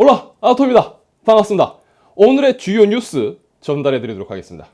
올라 아토입니다. 반갑습니다. 오늘의 주요 뉴스 전달해 드리도록 하겠습니다.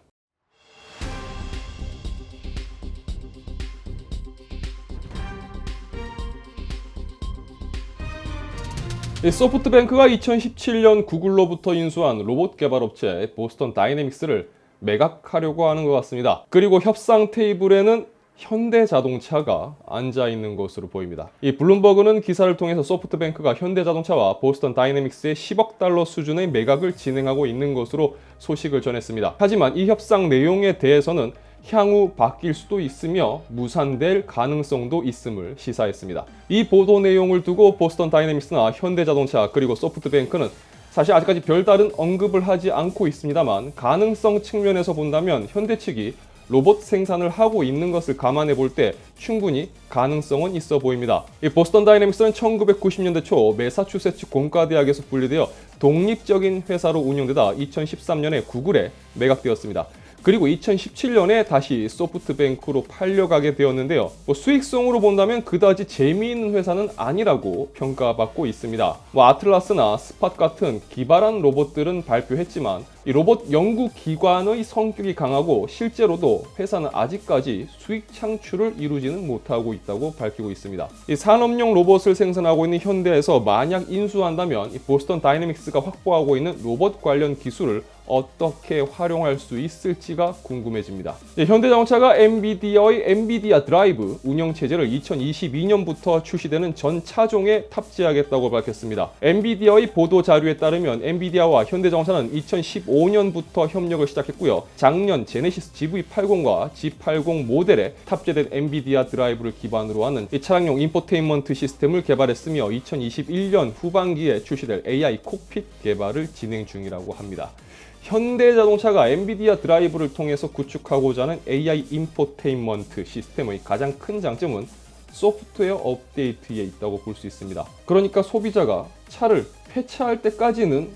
소프트뱅크가 2017년 구글로부터 인수한 로봇 개발업체 보스턴 다이내믹스를 매각하려고 하는 것 같습니다. 그리고 협상 테이블에는 현대자동차가 앉아있는 것으로 보입니다. 이 블룸버그는 기사를 통해서 소프트뱅크가 현대자동차와 보스턴 다이내믹스의 10억 달러 수준의 매각을 진행하고 있는 것으로 소식을 전했습니다. 하지만 이 협상 내용에 대해서는 향후 바뀔 수도 있으며 무산될 가능성도 있음을 시사했습니다. 이 보도 내용을 두고 보스턴 다이내믹스나 현대자동차 그리고 소프트뱅크는 사실 아직까지 별다른 언급을 하지 않고 있습니다만 가능성 측면에서 본다면 현대 측이 로봇 생산을 하고 있는 것을 감안해 볼 때 충분히 가능성은 있어 보입니다. 이 보스턴 다이내믹스는 1990년대 초 매사추세츠 공과대학에서 분리되어 독립적인 회사로 운영되다 2013년에 구글에 매각되었습니다. 그리고 2017년에 다시 소프트뱅크로 팔려가게 되었는데요. 수익성으로 본다면 그다지 재미있는 회사는 아니라고 평가받고 있습니다. 아틀라스나 스팟 같은 기발한 로봇들은 발표했지만 이 로봇 연구기관의 성격이 강하고 실제로도 회사는 아직까지 수익 창출을 이루지는 못하고 있다고 밝히고 있습니다. 이 산업용 로봇을 생산하고 있는 현대에서 만약 인수한다면 이 보스턴 다이내믹스가 확보하고 있는 로봇 관련 기술을 어떻게 활용할 수 있을지가 궁금해집니다. 현대자동차가 엔비디아의 엔비디아 드라이브 운영체제를 2022년부터 출시되는 전 차종에 탑재하겠다고 밝혔습니다. 엔비디아의 보도 자료에 따르면 엔비디아와 현대자동차는 2015년부터 협력을 시작했고요. 작년 제네시스 GV80과 G80 모델에 탑재된 엔비디아 드라이브를 기반으로 하는 이 차량용 인포테인먼트 시스템을 개발했으며 2021년 후반기에 출시될 AI 콕핏 개발을 진행 중이라고 합니다. 현대자동차가 엔비디아 드라이브를 통해서 구축하고자 하는 AI 인포테인먼트 시스템의 가장 큰 장점은 소프트웨어 업데이트에 있다고 볼 수 있습니다. 그러니까 소비자가 차를 폐차할 때까지는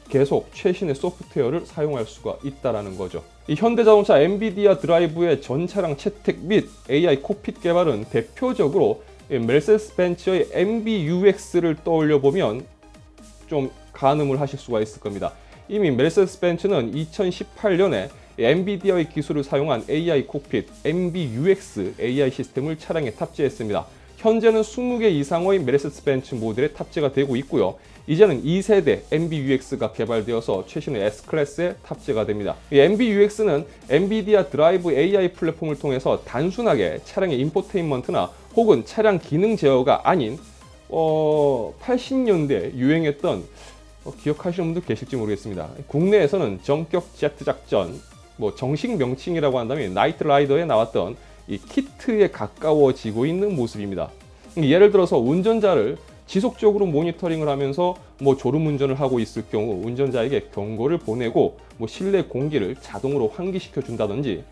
계속 최신의 소프트웨어를 사용할 수가 있다는 거죠. 이 현대자동차 엔비디아 드라이브의 전 차량 채택 및 AI 콕핏 개발은 대표적으로 메르세데스 벤츠의 MBUX를 떠올려 보면 좀 가늠을 하실 수가 있을 겁니다. 이미 메르세데스 벤츠는 2018년에 엔비디아의 기술을 사용한 AI 콕핏 MBUX AI 시스템을 차량에 탑재했습니다. 현재는 20개 이상의 메르세데스 벤츠 모델에 탑재가 되고 있고요. 이제는 2세대 MBUX가 개발되어서 최신의 S클래스에 탑재가 됩니다. 이 MBUX는 엔비디아 드라이브 AI 플랫폼을 통해서 단순하게 차량의 인포테인먼트나 혹은 차량 기능 제어가 아닌 80년대 유행했던 기억하시는 분들 계실지 모르겠습니다. 국내에서는 정격 제트 작전, 정식 명칭이라고 한다면 나이트 라이더에 나왔던 이 키트에 가까워지고 있는 모습입니다. 예를 들어서 운전자를 지속적으로 모니터링을 하면서 졸음 운전을 하고 있을 경우 운전자에게 경고를 보내고 실내 공기를 자동으로 환기시켜 준다든지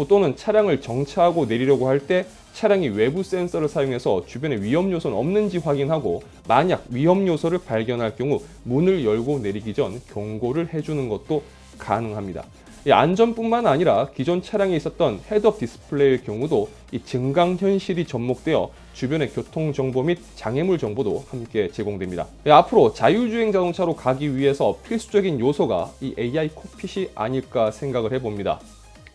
또는 차량을 정차하고 내리려고 할 때 차량이 외부 센서를 사용해서 주변에 위험 요소는 없는지 확인하고 만약 위험 요소를 발견할 경우 문을 열고 내리기 전 경고를 해주는 것도 가능합니다. 이 안전뿐만 아니라 기존 차량에 있었던 헤드업 디스플레이의 경우도 이 증강현실이 접목되어 주변의 교통 정보 및 장애물 정보도 함께 제공됩니다. 앞으로 자율주행 자동차로 가기 위해서 필수적인 요소가 이 AI 콕핏이 아닐까 생각을 해봅니다.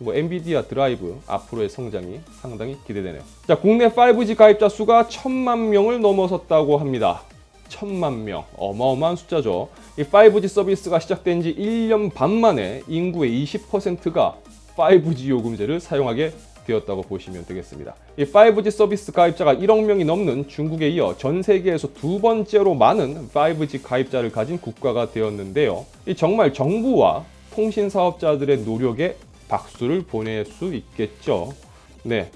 엔비디아 드라이브 앞으로의 성장이 상당히 기대되네요. 자, 국내 5G 가입자 수가 1000만 명을 넘어섰다고 합니다. 1000만 명, 어마어마한 숫자죠. 이 5G 서비스가 시작된 지 1년 반 만에 인구의 20%가 5G 요금제를 사용하게 되었다고 보시면 되겠습니다. 이 5G 서비스 가입자가 1억 명이 넘는 중국에 이어 전 세계에서 두 번째로 많은 5G 가입자를 가진 국가가 되었는데요. 이 정말 정부와 통신 사업자들의 노력에 박수를 보낼 수 있겠죠. 네.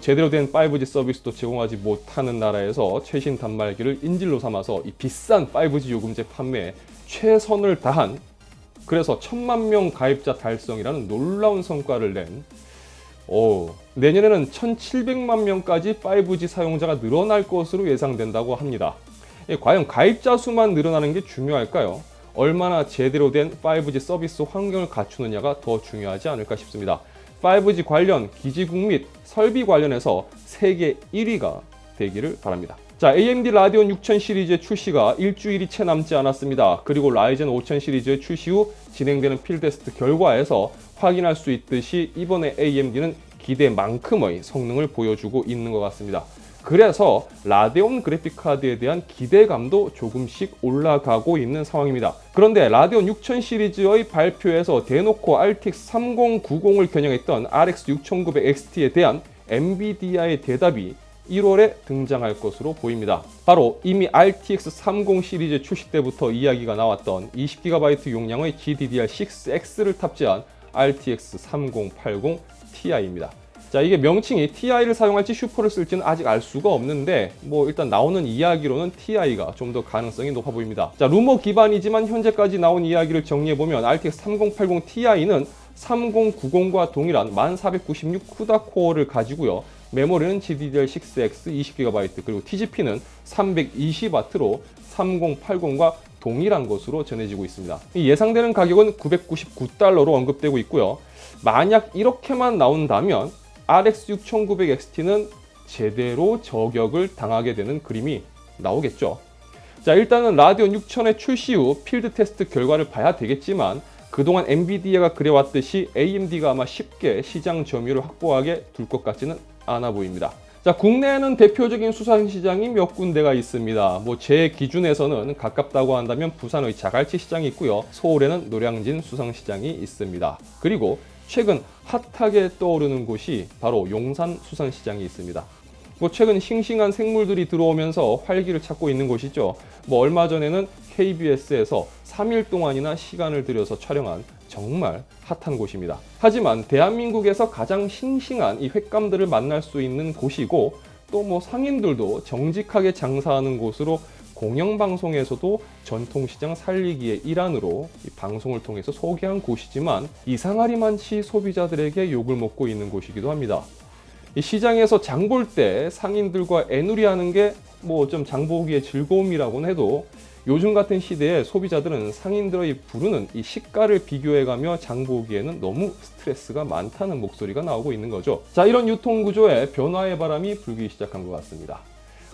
제대로 된 5G 서비스도 제공하지 못하는 나라에서 최신 단말기를 인질로 삼아서 이 비싼 5G 요금제 판매에 최선을 다한, 그래서 1000만 명 가입자 달성이라는 놀라운 성과를 낸 내년에는 1700만 명까지 5G 사용자가 늘어날 것으로 예상된다고 합니다. 과연 가입자 수만 늘어나는 게 중요할까요? 얼마나 제대로 된 5G 서비스 환경을 갖추느냐가 더 중요하지 않을까 싶습니다. 5G 관련 기지국 및 설비 관련해서 세계 1위가 되기를 바랍니다. 자, AMD 라디온 6000 시리즈의 출시가 일주일이 채 남지 않았습니다. 그리고 라이젠 5000 시리즈의 출시 후 진행되는 필드테스트 결과에서 확인할 수 있듯이 이번에 AMD는 기대만큼의 성능을 보여주고 있는 것 같습니다. 그래서 라데온 그래픽카드에 대한 기대감도 조금씩 올라가고 있는 상황입니다. 그런데 라데온 6000 시리즈의 발표에서 대놓고 RTX 3090을 겨냥했던 RX 6900 XT에 대한 엔비디아의 대답이 1월에 등장할 것으로 보입니다. 바로 이미 RTX 30 시리즈 출시 때부터 이야기가 나왔던 20GB 용량의 GDDR6X를 탑재한 RTX 3080 Ti입니다. 자, 이게 명칭이 Ti를 사용할지 슈퍼를 쓸지는 아직 알 수가 없는데 일단 나오는 이야기로는 Ti가 좀 더 가능성이 높아 보입니다. 자, 루머 기반이지만 현재까지 나온 이야기를 정리해보면 RTX 3080 Ti는 3090과 동일한 1496 CUDA 코어를 가지고요. 메모리는 GDDR6X 20GB 그리고 TGP는 320W로 3080과 동일한 것으로 전해지고 있습니다. 예상되는 가격은 $999로 언급되고 있고요. 만약 이렇게만 나온다면 RX 6900 XT는 제대로 저격을 당하게 되는 그림이 나오겠죠. 자, 일단은 라디온 6000의 출시 후 필드 테스트 결과를 봐야 되겠지만 그동안 엔비디아가 그래왔듯이 AMD가 아마 쉽게 시장 점유율을 확보하게 둘 것 같지는 않아 보입니다. 자, 국내에는 대표적인 수산시장이 몇 군데가 있습니다. 제 기준에서는 가깝다고 한다면 부산의 자갈치 시장이 있고요. 서울에는 노량진 수산시장이 있습니다. 그리고 최근 핫하게 떠오르는 곳이 바로 용산 수산시장이 있습니다. 최근 싱싱한 생물들이 들어오면서 활기를 찾고 있는 곳이죠. 얼마 전에는 KBS에서 3일 동안이나 시간을 들여서 촬영한 정말 핫한 곳입니다. 하지만 대한민국에서 가장 싱싱한 이 횟감들을 만날 수 있는 곳이고 또 상인들도 정직하게 장사하는 곳으로 공영방송에서도 전통시장 살리기의 일환으로 이 방송을 통해서 소개한 곳이지만 이상하리만치 소비자들에게 욕을 먹고 있는 곳이기도 합니다. 이 시장에서 장 볼 때 상인들과 애누리하는 게 좀 장 보기의 즐거움이라고는 해도 요즘 같은 시대에 소비자들은 상인들의 부르는 이 시가를 비교해가며 장 보기에는 너무 스트레스가 많다는 목소리가 나오고 있는 거죠. 자, 이런 유통구조에 변화의 바람이 불기 시작한 것 같습니다.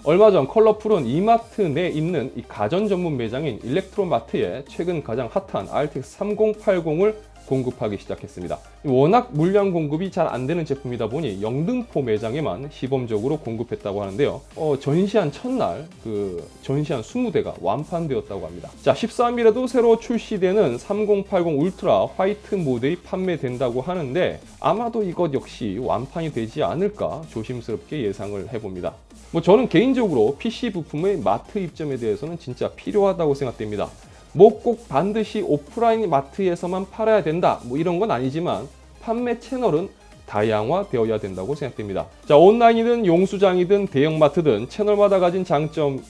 얼마 전 컬러풀은 이마트 내에 있는 이 가전 전문 매장인 일렉트로마트에 최근 가장 핫한 RTX 3080을 공급하기 시작했습니다. 워낙 물량 공급이 잘 안 되는 제품이다 보니 영등포 매장에만 시범적으로 공급했다고 하는데요. 전시한 첫날 전시한 20대가 완판되었다고 합니다. 자, 13일에도 새로 출시되는 3080 울트라 화이트 모델이 판매된다고 하는데 아마도 이것 역시 완판이 되지 않을까 조심스럽게 예상을 해봅니다. 저는 개인적으로 PC 부품의 마트 입점에 대해서는 진짜 필요하다고 생각됩니다. 꼭 반드시 오프라인 마트에서만 팔아야 된다 이런 건 아니지만 판매 채널은 다양화되어야 된다고 생각됩니다. 자, 온라인이든 용수장이든 대형마트든 채널마다 가진 장점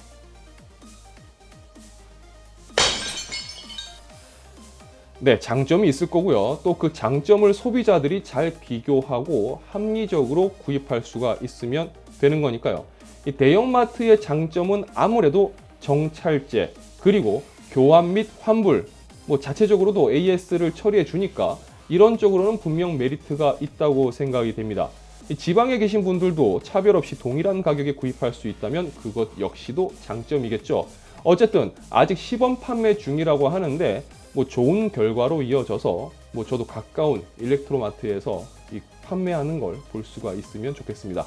장점이 있을 거고요. 또 그 장점을 소비자들이 잘 비교하고 합리적으로 구입할 수가 있으면 되는 거니까요. 이 대형마트의 장점은 아무래도 정찰제 그리고 교환 및 환불, 자체적으로도 AS를 처리해 주니까 이런 쪽으로는 분명 메리트가 있다고 생각이 됩니다. 지방에 계신 분들도 차별 없이 동일한 가격에 구입할 수 있다면 그것 역시도 장점이겠죠. 어쨌든 아직 시범 판매 중이라고 하는데 좋은 결과로 이어져서 저도 가까운 일렉트로마트에서 이 판매하는 걸 볼 수가 있으면 좋겠습니다.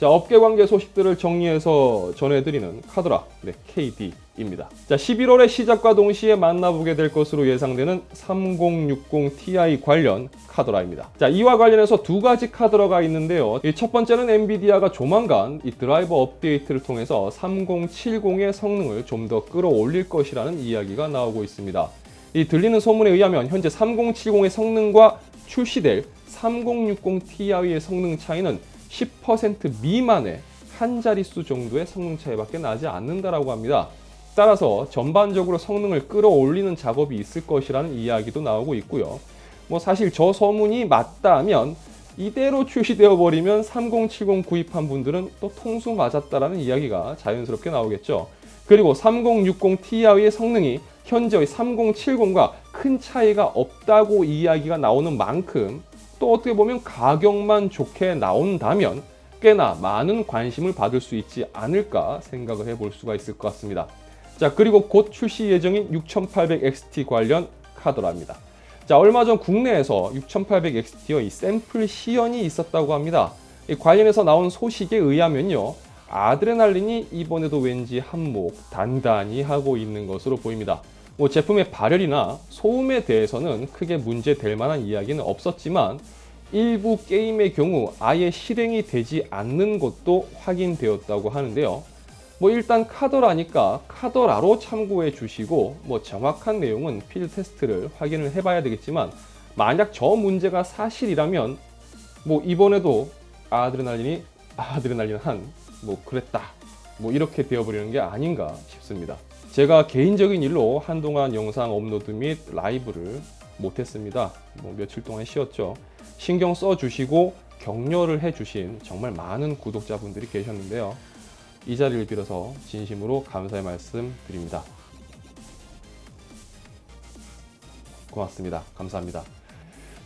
자, 업계 관계 소식들을 정리해서 전해드리는 카드라 KD입니다. 자, 11월의 시작과 동시에 만나보게 될 것으로 예상되는 3060 Ti 관련 카드라입니다. 자, 이와 관련해서 두 가지 카드라가 있는데요. 첫 번째는 엔비디아가 조만간 이 드라이버 업데이트를 통해서 3070의 성능을 좀 더 끌어올릴 것이라는 이야기가 나오고 있습니다. 이 들리는 소문에 의하면 현재 3070의 성능과 출시될 3060 Ti의 성능 차이는 10% 미만의 한 자릿수 정도의 성능 차이밖에 나지 않는다라고 합니다. 따라서 전반적으로 성능을 끌어올리는 작업이 있을 것이라는 이야기도 나오고 있고요. 사실 저 소문이 맞다면 이대로 출시되어 버리면 3070 구입한 분들은 또 통수 맞았다라는 이야기가 자연스럽게 나오겠죠. 그리고 3060 Ti의 성능이 현재의 3070과 큰 차이가 없다고 이야기가 나오는 만큼 또 어떻게 보면 가격만 좋게 나온다면 꽤나 많은 관심을 받을 수 있지 않을까 생각을 해볼 수가 있을 것 같습니다. 자, 그리고 곧 출시 예정인 6800XT 관련 카더라입니다. 자, 얼마 전 국내에서 6800XT의 이 샘플 시연이 있었다고 합니다. 이 관련해서 나온 소식에 의하면요, 아드레날린이 이번에도 왠지 한몫 단단히 하고 있는 것으로 보입니다. 뭐 제품의 발열이나 소음에 대해서는 크게 문제될 만한 이야기는 없었지만 일부 게임의 경우 아예 실행이 되지 않는 것도 확인되었다고 하는데요. 뭐 일단 카더라니까 카더라로 참고해 주시고 뭐 정확한 내용은 필드 테스트를 확인을 해봐야 되겠지만, 만약 저 문제가 사실이라면 뭐 이번에도 아드레날린 한 뭐 그랬다 뭐 이렇게 되어버리는 게 아닌가 싶습니다. 제가 개인적인 일로 한동안 영상 업로드 및 라이브를 못했습니다. 뭐 며칠 동안 쉬었죠. 신경 써주시고 격려를 해주신 정말 많은 구독자분들이 계셨는데요. 이 자리를 빌어서 진심으로 감사의 말씀 드립니다. 고맙습니다. 감사합니다.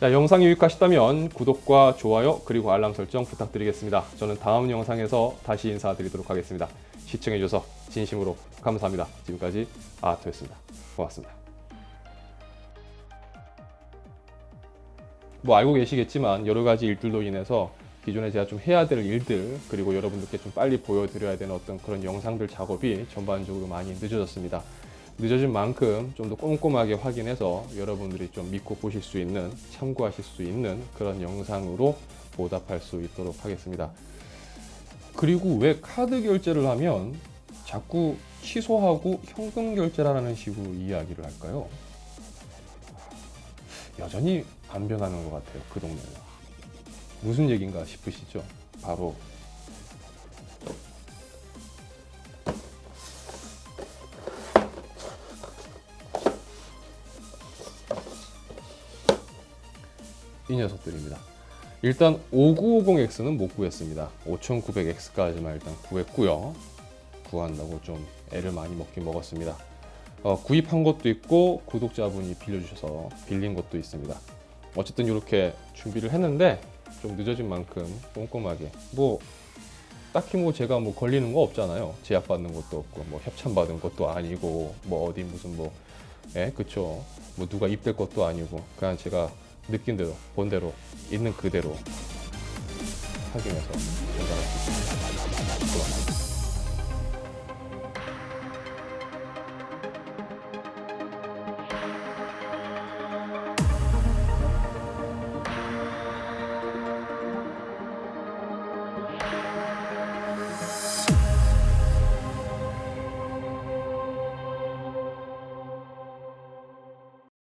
자, 영상이 유익하셨다면 구독과 좋아요 그리고 알람 설정 부탁드리겠습니다. 저는 다음 영상에서 다시 인사드리도록 하겠습니다. 시청해주셔서 진심으로 감사합니다. 지금까지 아토였습니다. 고맙습니다. 뭐 알고 계시겠지만 여러 가지 일들로 인해서 기존에 제가 좀 해야 될 일들, 그리고 여러분들께 좀 빨리 보여드려야 되는 어떤 그런 영상들 작업이 전반적으로 많이 늦어졌습니다. 늦어진 만큼 좀 더 꼼꼼하게 확인해서 여러분들이 좀 믿고 보실 수 있는, 참고하실 수 있는 그런 영상으로 보답할 수 있도록 하겠습니다. 그리고 왜 카드 결제를 하면 자꾸 취소하고 현금 결제라는 식으로 이야기를 할까요? 여전히 안 변하는 것 같아요, 그 동네는. 무슨 얘기인가 싶으시죠? 바로 이 녀석들입니다. 일단 5950X는 못 구했습니다. 5900X까지만 일단 구했고요. 구한다고 좀 애를 많이 먹긴 먹었습니다. 구입한 것도 있고 구독자분이 빌려주셔서 빌린 것도 있습니다. 어쨌든 이렇게 준비를 했는데 좀 늦어진 만큼 꼼꼼하게, 뭐 딱히 뭐 제가 뭐 걸리는 거 없잖아요. 제약받는 것도 없고 뭐 협찬받은 것도 아니고 뭐 어디 무슨 뭐 그쵸, 뭐 누가 입댈 것도 아니고 그냥 제가 느낀 대로 본 대로 있는 그대로 확인해서 전달할 수 있습니다. 고맙습니다.